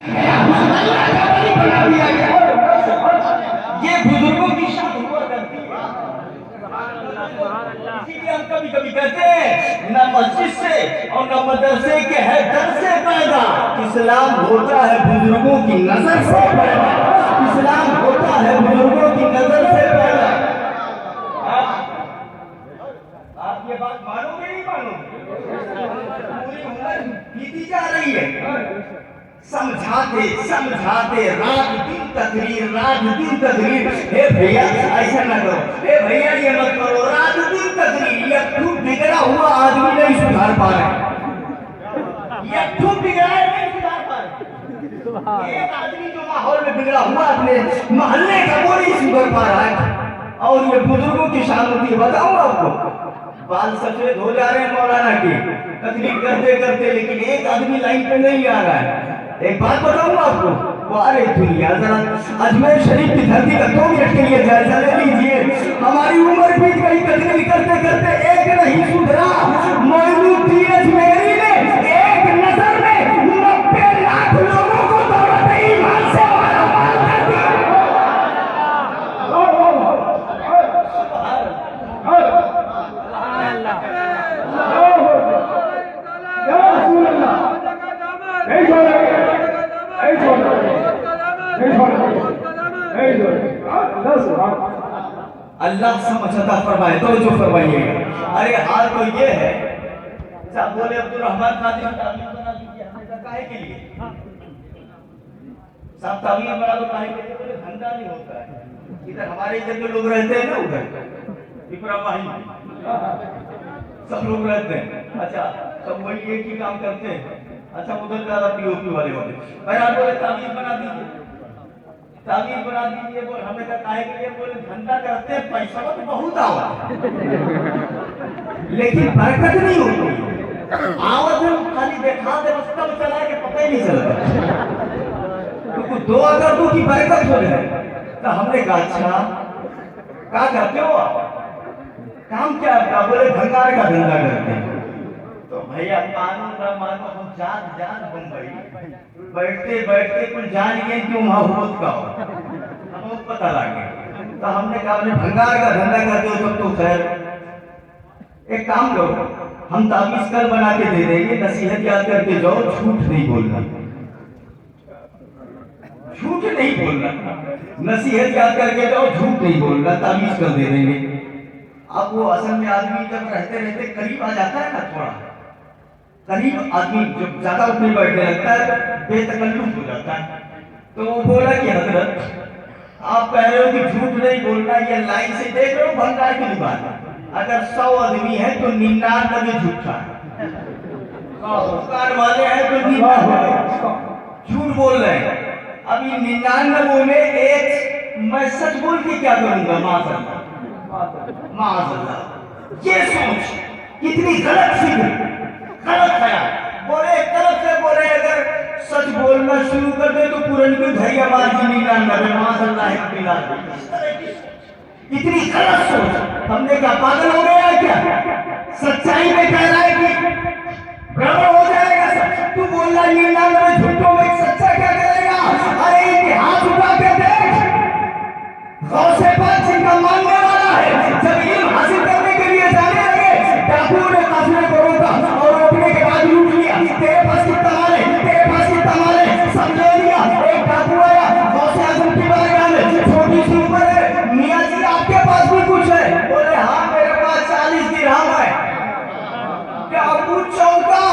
अल्लाह का वली बना दिया गया। ये बुजुर्गों की शान हुआ करती है। इसीलिए हम कभी कभी कहते हैं न मस्जिद से और न मदरसे के है दर से पैदा, इस्लाम होता है बुजुर्गों की नजर से पैदा। इस्लाम होता है बुजुर्गों की नजर से पैदा। आप ये बात मानोगे नहीं मानोगे? पूरी उम्र बीती जा रही है समझाते समझाते, रात दिन तकरीर, रात दिन तकरीर। हे भैया ऐसा न करो, हे भैया ये मत करो, रात दिन तकरीर। ये खूब बिगड़ा हुआ आदमी नहीं सुधार पा रहे, ये खूब बिगड़ा नहीं सुधार पा रहे। एक आदमी जो माहौल में बिगड़ा हुआ अपने मोहल्ले का वो नहीं सुधर पा रहा है। और ये बुजुर्गों की शान होती है। बताऊं आपको, बाल सफेद हो जा रहे हैं मौलाना की तकलीफ करते करते, लेकिन एक आदमी लाइन पे नहीं आ रहा है। एक बात बताऊं आपको, वो अरे दुनिया जरा अजमेर शरीफ की धरती का 2 मिनट के लिए जायजा ले लीजिए। हमारी उम्र बीत गई तकलीफ करते करते, एक नहीं सुधरा। मोइनुद्दीन अजमेरी ने एक नजर में 90 लाख लोगों को दौलत ईमान से मालामाल कर दिया। अल्लाह समझता फरमाए तो जो फरमाइएगा। अरे हाल तो ये है, साहब बोले अब्दुल रहमान खादिम तावीज़ बना दीजिए। हमने कहा काहे के लिए? साहब तावीज़ बना दो काहे के लिए? बोले धंधा नहीं होता है। इधर हमारे इधर के लोग रहते हैं ना, उधर इकरा भाई सब लोग रहते हैं। अच्छा सब वही एक ही काम करते हैं। अच्छा उधर ज्यादा पीओपी वाले होते। भाई आप बोले तावीज़ बना दीजिए, तावीज़ बना दीजिए। बोले हमने कहा काहे के लिए? बोले धंधा करते हैं, पैसा तो बहुत आवा लेकिन बरकत नहीं होती। आवत हम खाली देखा दे बस, कब चला के पता ही नहीं चलता। तो दुआ कर दो कि बरकत हो जाए। तो हमने कहा अच्छा क्या करते हो आप? काम क्या है? बोले भंगार का धंधा करते हैं। तो भैया मानो ना मानो, हम जान जान बम्बई बैठते बैठते कुछ जान गए कि वहाँ हुत का हो, हमें पता लग गया। तो हमने कहा अपने भंगार का धंधा करते हो तब तो खैर एक काम करो, हम तावीज़ कल बना के दे देंगे, नसीहत याद करके जाओ, झूठ नहीं बोलना, झूठ नहीं बोलना, नसीहत याद करके जाओ, झूठ नहीं बोलना, तावीज़ कर दे देंगे। अब वो असल में आदमी जब रहते रहते करीब आ जाता है ना, थोड़ा करीब आदमी जब ज्यादा उठने बैठने लगता है बेतकल्लुफ हो जाता है। तो वो बोला कि हजरत आप कह रहे हो कि झूठ नहीं बोलना, ये लाइन से देख रहे हो भंगार की दुकान, अगर 100 आदमी है तो 99 झूठा है, दुकान वाले हैं तो 99 झूठ बोल रहे हैं। अभी 99 में एक मैं सच बोल के क्या करूंगा? माज़अल्लाह माज़अल्लाह। ये सोच कितनी गलत फिक्र, गलत ख्याल। बोले एक तरफ से बोले अगर सच बोलना शुरू कर दे तो पूरन की धैर्य बाजी 99 माज़अल्लाह है बिला। इतनी गलत सोच। हमने क्या पागल हो गया है क्या? सच्चाई में कह रहा है कि गड़बड़ हो जाएगा सब। तू बोल रहा 99 झूठों में सच्चा क्या करेगा? अरे इतिहास उठा के देख, गौसे पाक जिनका मानने वाला है, जब इल्म हासिल करने के लिए जाने लगे, डाकुओं ने काफिले को रोका और रोकने के बाद लूट लिया। तेरे पास कितना माल है? तेरे पास कितना माल है? सब ले लिया। एक डाकू आया गौसे आजम की बारगाह में, छोटी सी उम्र है, मियां जी आपके पास भी कुछ है? बोले हाँ मेरे पास 40 दिरहम है। क्या पूछ चौका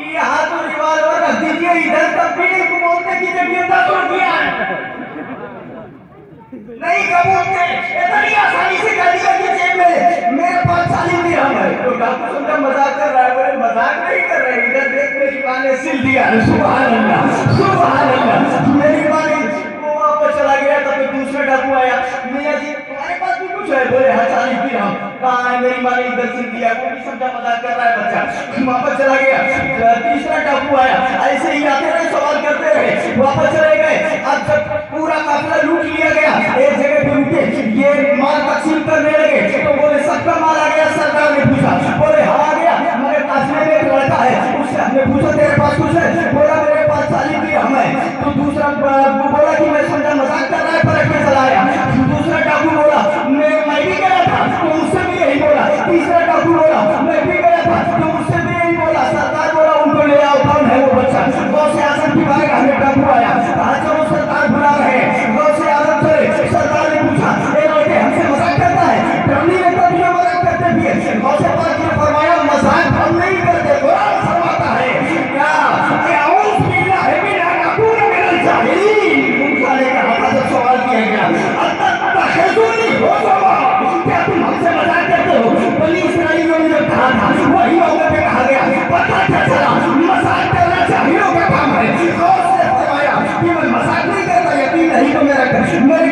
यहाँ तो रिवाल्वर रख दीजिए, इधर तक भी नहीं बोलते कि जब ये तोड़ दिया नहीं कबूलते, इतनी आसानी से कह दिया कि जेब में मेरे पास 40 दिरहम है। तो डाकू समझा मजाक कर रहा है। बोले मजाक नहीं कर रहे, इधर देख मेरी माँ ने सिल दिया। सुभान अल्लाह सुभान अल्लाह। मेरी माँ ने वो वापस चला गया। तब दूसरा डाकू आया, मियां जी तुम्हारे पास भी कुछ है? बोले हाँ 40 दिरहम। कहाँ है? मेरी माँ ने इधर सिल दिया। वो भी समझा मजाक कर रहा है बच्चा, वापस चला गया। तीसरा डाकू आया, ऐसे ही आते रहे, सवाल करते रहे, वापस चले गए। अब जब पूरा काफिला लूट लिया गया, एक जगह पे रुके, ये माल तकसीम करने लगे। तो बोले सबका माल आ गया? सरदार ने पूछा। बोले हाँ आ गया, मगर काफिले में एक लड़का है, उससे हमने पूछा तेरे पास कुछ है? बोला मेरे पास 40 दिरहम है।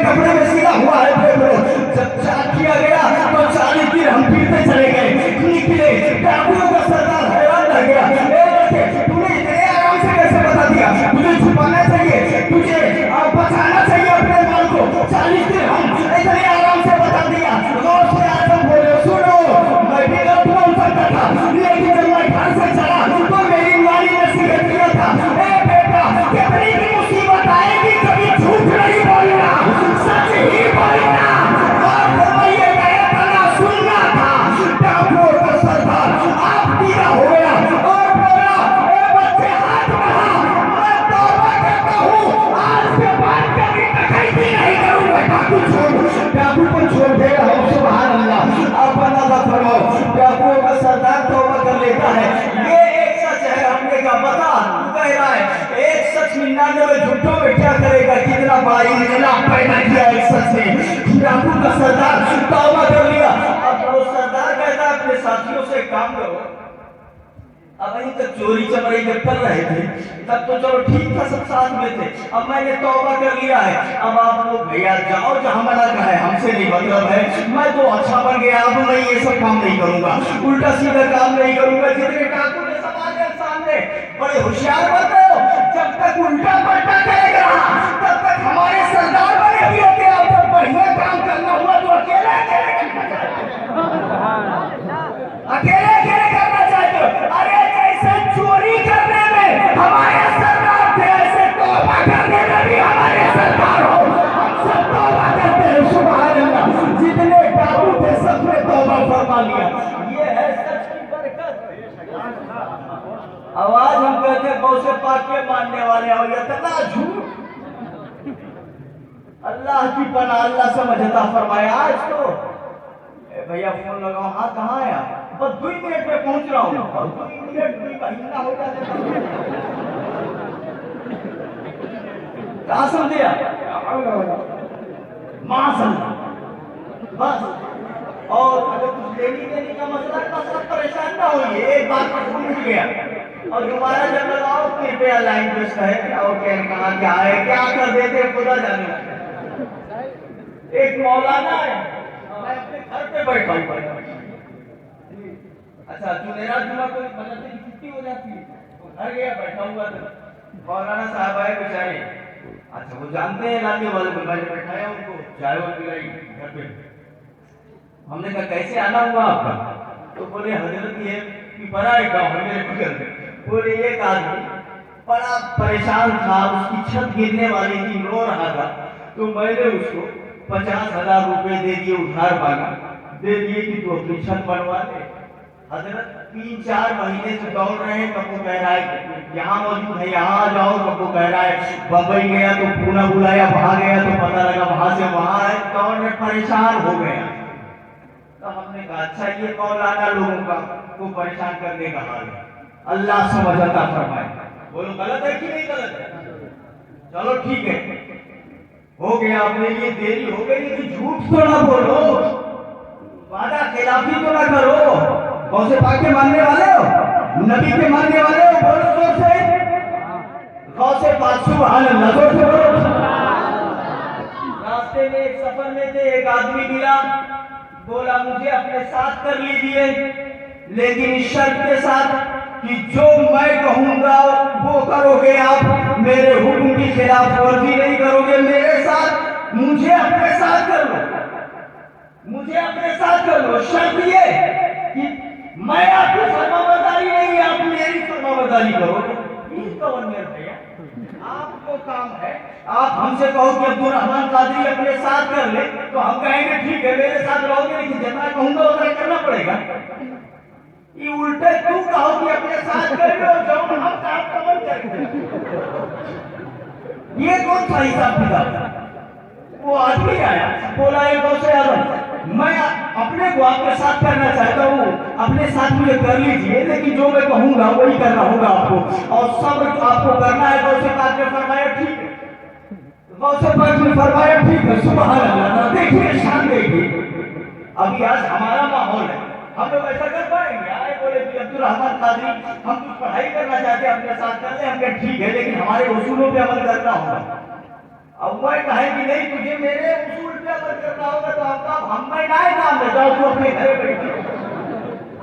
कपड़े में सिला हुआ है देख लो। जब चाक किया गया तो 40 दिन हम फिरते चले गए, निकले, डाकुओं का सरदार हैरान रह गया। तूने इतने आराम से कैसे बता दिया? तुझे छुपाना चाहिए, तुझे बचाना चाहिए अपने माल को। 40 दिन हम इतने आराम से बता दिया। गौर से आजम बोले, सुनो मैं भी गलत बोल सकता था, लेकिन जब मैं घर से चला तो मेरी माँ ने नसीहत किया था, ए बेटा कितनी भी मुसीबत आएगी कभी झूठ नहीं बोलना, सच ही बोलना। और फरमाइए गया था सुनना था। डाकुओं का सरदार आप दिया हो गया और बोला, ए बच्चे हाथ बढ़ा, मैं तौबा करता हूँ, आज के बाद कभी डकैती नहीं करूंगा। डाकू को छोड़ दे हम, सुभान अल्लाह। आप अंदाजा फरमाओ, डाकुओं का सरदार तौबा कर लेता है। ये एक सच है। हमने कहा बता, तू कह रहा है एक सच 99 झूठों में क्या करेगा? कितना बड़ा इनकलाब पैदा किया एक सच ने। डाकू का सरदार तौबा कर लिया। अब वो सरदार कहता है अपने साथियों से काम करो, अब अभी तक चोरी चमड़ी जब कर रहे थे तब तो चलो ठीक था, सब साथ में थे। अब मैंने तौबा कर लिया है, अब आप लोग भैया जाओ जहां मना का है, हमसे नहीं मतलब है। मैं तो अच्छा बन गया, अब मैं ये सब काम नहीं करूंगा, उल्टा सीधा काम नहीं करूंगा। जितने डाकू ने समाज के सामने बड़े होशियार बन रहे हो, जब तक उल्टा पलटा करेगा तब तक हमारे सरदार बने हुए थे। अब तक बढ़िया काम करना हुआ तो अकेले अकेले करना चाहते हो। अरे जैसे चोरी करने में हमारे सरदार थे, ऐसे तौबा करने में भी हमारे सरदार हो। हम सब तौबा करते हैं, सुभान अल्लाह। जितने डाकू थे सबने तौबा फरमा लिया। ये है सच की बरकत। आवाज हम कहते हैं गौसे पाक के मानने वाले हो, इतना झूठ। अल्लाह की पनाह, अल्लाह समझता फरमाया। आज तो भैया फोन लगाओ, हाँ कहाँ है आप? बस 2 मिनट में पहुंच रहा हूँ। और 2 मिनट भी महीना हो जाता है। कहाँ समझे आप? बस। और अगर कुछ लेनी देनी का मसला है तो सब परेशान ना होइए, एक बार पर फोन उठ गया और दोबारा जब लगाओ कृपया लाइन पे है और कहा क्या है, क्या कर देते खुदा जाने। एक मौलाना है, मैं अपने घर पे बैठा हूँ। अच्छा जुमेरा जुमा को मतलब की छुट्टी हो जाती है, घर गया बैठा हुआ तो मौलाना साहब आए बेचारे। अच्छा वो जानते हैं इलाके वाले को, मैंने बैठाया उनको, चाय और पिलाई घर पे। हमने कहा कैसे आना हुआ आपका? तो बोले हजरत ये पिपरा एक गाँव है मेरे बगल में। बोले एक आदमी बड़ा परेशान था, उसकी छत गिरने वाली थी, रो रहा था, तो मैंने उसको 50,000 रुपए दे दिए, उधार मांगा, दे दिए कि तू अपनी छत बनवा दे। हजरत 3-4 महीने से दौड़ रहे हैं, कब को कह रहा है यहाँ मौजूद है, यहाँ आ जाओ, कब को कह रहा है बम्बई गया तो पूना बुलाया, वहां गया तो पता लगा वहां से वहां है, दौड़ में परेशान हो गया। तो हमने कहा अच्छा ये मौलाना लोगों का को परेशान करने का हाल है, अल्लाह समझता फरमाए। बोलो गलत है कि नहीं गलत है? चलो ठीक है, हो गया, अपने लिए देरी हो गई, लेकिन झूठ तो ना बोलो, वादा खिलाफी तो ना करो। कौन से पाक के मानने वाले हो, नबी के मानने वाले हो? बोलो जोर से, कौन से पाक, सुभान अल्लाह, जोर से बोलो। रास्ते में एक सफर में थे, एक आदमी मिला, बोला मुझे अपने साथ कर लीजिए, लेकिन इस शर्त के साथ कि जो मैं कहूंगा वो करोगे आप, मेरे हुक्म की खिलाफ वर्जी नहीं करोगे, मेरे साथ, मुझे अपने साथ कर लो, मुझे अपने साथ कर लो। शर्त ये कि मैं आपकी फरमाबरदारी नहीं, आप मेरी फरमाबरदारी करोगे। भैया आपको काम है, आप हमसे कहो कि अब्दुल रहमान कादरी अपने साथ कर ले, तो हम कहेंगे ठीक है मेरे साथ रहोगे, लेकिन जितना कहूंगा उतना करना पड़ेगा। ये उल्टे तू कहो कि अपने साथ कर लो, जो हम काम कमल करेंगे। ये कौन सा हिसाब किताब? वो आदमी आया, बोला एक दो से आदम, मैं अपने को आपके साथ करना चाहता हूँ, अपने साथ मुझे कर लीजिए, लेकिन जो मैं कहूंगा वही करना होगा आपको, और सब आपको करना है। गौसे पाक ने फरमाया ठीक है, गौसे पाक ने फरमाया ठीक है, सुभान अल्लाह। देखिए शान देखिए, अभी आज हमारा माहौल है, हम लोग ऐसा कर पाएंगे? आए बोले कि अब्दुल रहमान कादरी हम कुछ पढ़ाई करना चाहते हैं, अपने साथ कर ले, हम कहें ठीक है, लेकिन हमारे उसूलों पे अमल करना होगा। अब मैं कहे कि नहीं तुझे मेरे उसूल पे अमल करना होगा तो आपका हम मैं ना काम ले जाओ तू अपने घर बैठे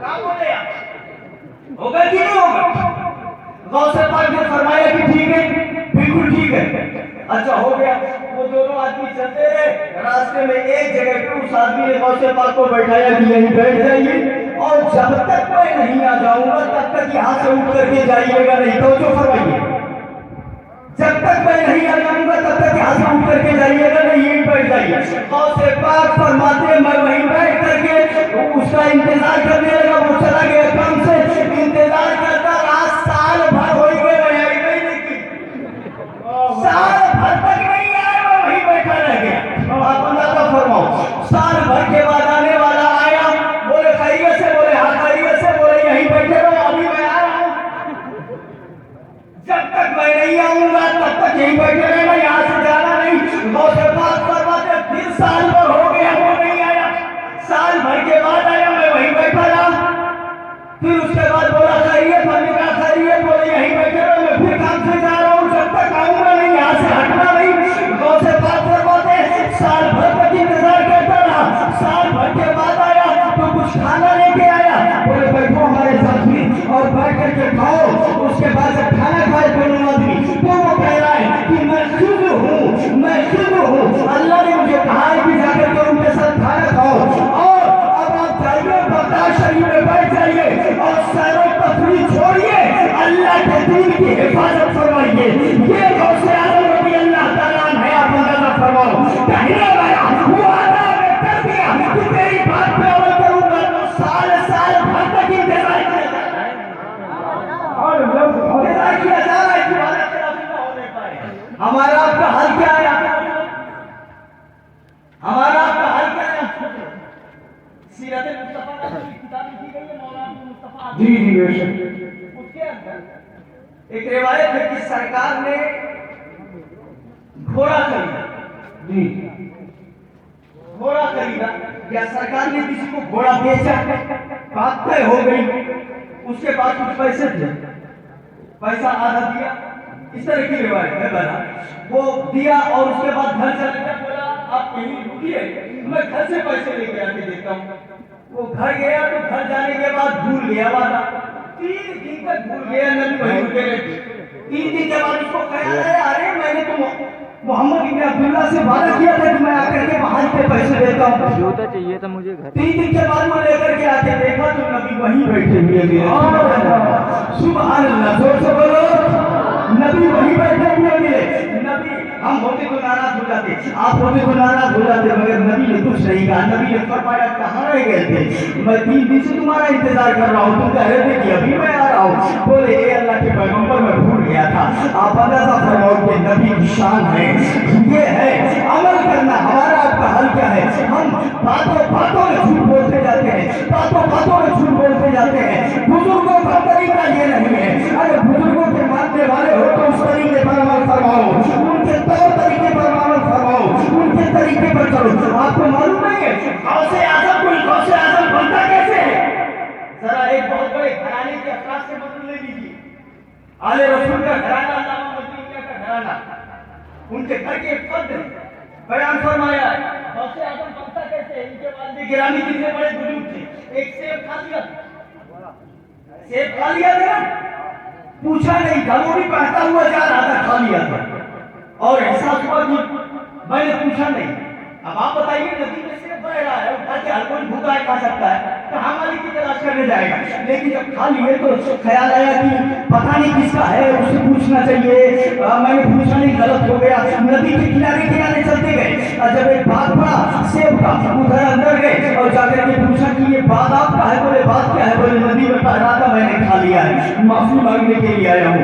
क्या बोले होगा कि नहीं होगा? गौसे पाक ने फरमाया कि ठीक है, बिल्कुल ठीक है। अच्छा हो गया, वो दोनों आदमी चलते रहे, रास्ते में एक जगह पे उस आदमी ने गौसे पाक को बैठाया कि यहीं बैठ जाइए और जब तक मैं नहीं आ जाऊंगा तब तक यहाँ से उठ करके जाइएगा नहीं। तो जो फरमाइए, जब तक मैं नहीं आ जाऊंगा तब तक यहाँ से उठ करके जाइएगा नहीं, यहीं बैठ जाइए। गौसे पाक फरमाते मैं वहीं बैठ करके उसका इंतजार करने लगा। वो चला गया काम से, इंतजार करता रहा, साल भर हो गए, मैं आई नहीं की, साल भर तक नहीं आया, मैं वहीं बैठा रह गया। आप अंदाजा फरमाओ, साल भर के बाद आने वाला आया, बोले खैरियत से, बोले हाँ खैरियत से, बोले यहीं बैठे रहो अभी मैं आ रहा हूँ। जब तक मैं नहीं आऊंगा तब तक यहीं बैठे रहना, यहाँ से जाना नहीं। गौसे पाक फरमाते फिर साल भर हो गया वो नहीं आया, साल भर के बाद आया, मैं वहीं बैठा रहा। फिर उसके बाद बोला खैरियत, मैंने कहा खैरियत, बोले यहीं बैठे रहो, मैं फिर काम से जा रहा हूँ, जब तक आऊंगा नहीं यहाँ से हटना नहीं। गौसे पाक फरमाते साल भर तक इंतजार करता रहा, साल भर के बाद आया तो कुछ खाना लेके आया, बोले बैठो हमारे साथ में और बैठ करके खाओ। उसके बाद जब खाना खाए दोनों आदमी तो वो कह रहा है कि मैं शुद्ध हूँ, मैं शुद्ध हूँ, अल्लाह ने मुझे कहा है कि जाकर के उनके साथ खाना खाओ और अब आप जाइए बगदाद शरीफ में बैठ जाइए और सैरो तफरीह छोड़िए, अल्लाह के दीन की हिफाजत फरमाइए। ये गौसे आजम रज़ी अल्लाह तआला अन्हु है, आप अंदाजा फरमाओ। कहने लगा वो वादा कर दिया कि तेरी बात पे अमल करूंगा तो साल साल भर तक इंतजार किया जा रहा है कि वादा तेरा पूरा हो नहीं पाए। हमारा आपका हाल क्या है? हमारा आपका हाल क्या है? सीरत मुस्तफा का किताब लिखी गई है मौलाना मुस्तफा जी बेशक। उसके अंदर एक रिवायत है कि सरकार ने घोड़ा खरीदा जी, घोड़ा खरीदा या सरकार ने किसी को घोड़ा बेचा, बात तय हो गई। उसके बाद कुछ पैसे थे, पैसा आधा दिया, इस तरह की रिवायत है बना। वो दिया और उसके बाद घर चले गया, बोला आप कहीं रुकिए मैं घर से पैसे लेके आके देता हूँ। वो घर गया तो घर जाने के बाद भूल गया वादा, 3 दिन तक भूल गया, नबी वहीं रुके रहे। 3 दिन के बाद उसको ख्याल आया अरे मैंने तो मोहम्मद इब्न अब्दुल्ला से वादा किया था कि मैं आकर के वहां पे पैसे देता हूँ, जूता चाहिए था मुझे घर। 3 दिन के बाद वो लेकर के आके देखा तो नबी वहीं बैठे हुए मिले। सुभान अल्लाह, जोर से बोलो, नबी वहीं बैठे हुए मिले। नबी हम होते तो नाराज हो जाते, आप होते तो नाराज हो जाते, मगर नबी ने कुछ नहीं कहा। नबी ने फरमाया कहाँ रह गए थे, मैं 3 दिन से तुम्हारा इंतजार कर रहा हूँ, तुम कह रहे थे कि अभी मैं आ रहा हूँ। बोले ए अल्लाह के पैगंबर मैं भूल गया था। आप अंदाजा फरमाओ कि नबी की शान है ये है अमल करना। हमारा आपका हाल क्या है? हम बातों बातों में झूठ बोलते जाते हैं, बातों बातों में झूठ बोलते जाते हैं। बुजुर्गों का तरीका ये नहीं है। अगर बुजुर्गों के मानने वाले हो तो उस तरीके पर अमल फरमाओ, उनके तौर तरीके पर अमल फरमाओ, उनके तरीके पर चलो। आपको मालूम नहीं है गौसे आजम कोई गौसे आजम बनता कैसे है? जरा एक बहुत बड़े घराने के अफराद से मतलब ले लीजिए। आले रसूल का घराना, अल्लामा मदनी का घराना, उनके घर के एक फर्द बयान फरमाया गौसे आजम बनता कैसे। इनके वालिद गिरामी कितने बड़े बुजुर्ग थे, एक सेब खा लिया, सेब खा लिया था ना, पूछा नहीं था, वो भी बहता हुआ जा रहा था, खा लिया था और एहसास हुआ कि मैंने पूछा नहीं। अब आप बताइए नदी में सेब बह रहा है, उठा के हर कोई भूखा खा सकता है तो हमारी की तलाश करने जाएगा। लेकिन जब खा लिए तो ख्याल आया कि पता नहीं किसका है, उससे पूछना चाहिए। मैंने पूछा नहीं, गलत हो गया। नदी के किनारे किनारे चलते गए, जब एक बाग पड़ा सेब का, उधर अंदर गए और जाकर के पूछा कि ये बाग आपका है? बोले बात क्या है? बोले नदी में बह रहा था, मैंने खा लिया है, माफी मांगने के लिए आया हूँ।